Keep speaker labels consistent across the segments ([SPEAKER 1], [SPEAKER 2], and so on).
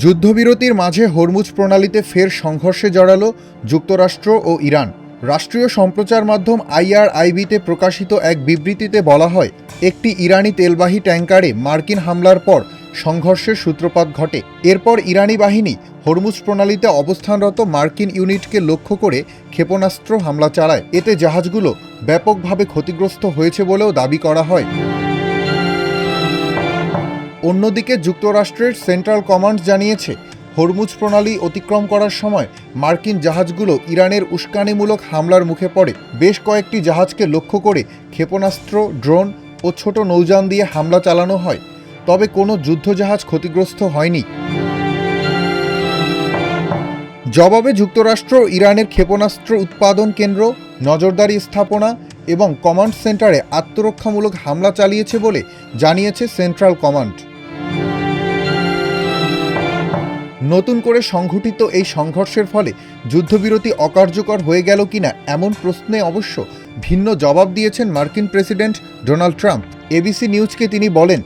[SPEAKER 1] যুদ্ধবিরতির মাঝে হরমুজ প্রণালীতে ফের সংঘর্ষে জড়ালো যুক্তরাষ্ট্র ও ইরান। রাষ্ট্রীয় সম্প্রচার মাধ্যম IRIB-তে প্রকাশিত এক বিবৃতিতে বলা হয়, একটি ইরানি তেলবাহী ট্যাঙ্কারে মার্কিন হামলার পর সংঘর্ষের সূত্রপাত ঘটে। এরপর ইরানি বাহিনী হরমুজ প্রণালীতে অবস্থানরত মার্কিন ইউনিটকে লক্ষ্য করে ক্ষেপণাস্ত্র হামলা চালায়। এতে জাহাজগুলো ব্যাপকভাবে ক্ষতিগ্রস্ত হয়েছে বলেও দাবি করা হয়। অন্যদিকে যুক্তরাষ্ট্রের সেন্ট্রাল কমান্ড জানিয়েছে, হরমুজ প্রণালী অতিক্রম করার সময় মার্কিন জাহাজগুলো ইরানের উস্কানিমূলক হামলার মুখে পড়ে। বেশ কয়েকটি জাহাজকে লক্ষ্য করে ক্ষেপণাস্ত্র, ড্রোন ও ছোট নৌযান দিয়ে হামলা চালানো হয়, তবে কোনো যুদ্ধজাহাজ ক্ষতিগ্রস্ত হয়নি। জবাবে যুক্তরাষ্ট্র ইরানের ক্ষেপণাস্ত্র উৎপাদন কেন্দ্র, নজরদারি স্থাপনা এবং কমান্ড সেন্টারে আত্মরক্ষামূলক হামলা চালিয়েছে বলে জানিয়েছে সেন্ট্রাল কমান্ড। নতুন করে সংঘটিত এই সংঘর্ষের ফলে যুদ্ধবিরতি অকার্যকর হয়ে গেল কিনা এমন প্রশ্নে অবশ্য ভিন্ন জবাব দিয়েছেন মার্কিন প্রেসিডেন্ট ডোনাল্ড ট্রাম্প। ABC নিউজকে তিনি বলেন,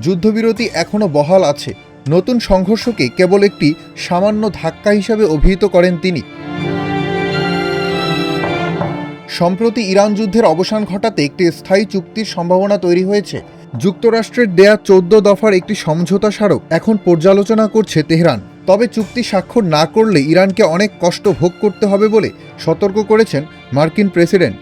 [SPEAKER 1] যুদ্ধবিরতি এখনও বহাল আছে। নতুন সংঘর্ষকে কেবল একটি সামান্য ধাক্কা হিসাবে অভিহিত করেন তিনি। সম্প্রতি ইরান যুদ্ধের অবসান ঘটাতে একটি স্থায়ী চুক্তির সম্ভাবনা তৈরি হয়েছে। যুক্তরাষ্ট্রের দেয়া 14 দফার একটি সমঝোতা স্মারক এখন পর্যালোচনা করছে তেহরান। তবে চুক্তি স্বাক্ষর না করলে ইরানকে অনেক কষ্ট ভোগ করতে হবে বলে সতর্ক করেছেন মার্কিন প্রেসিডেন্ট।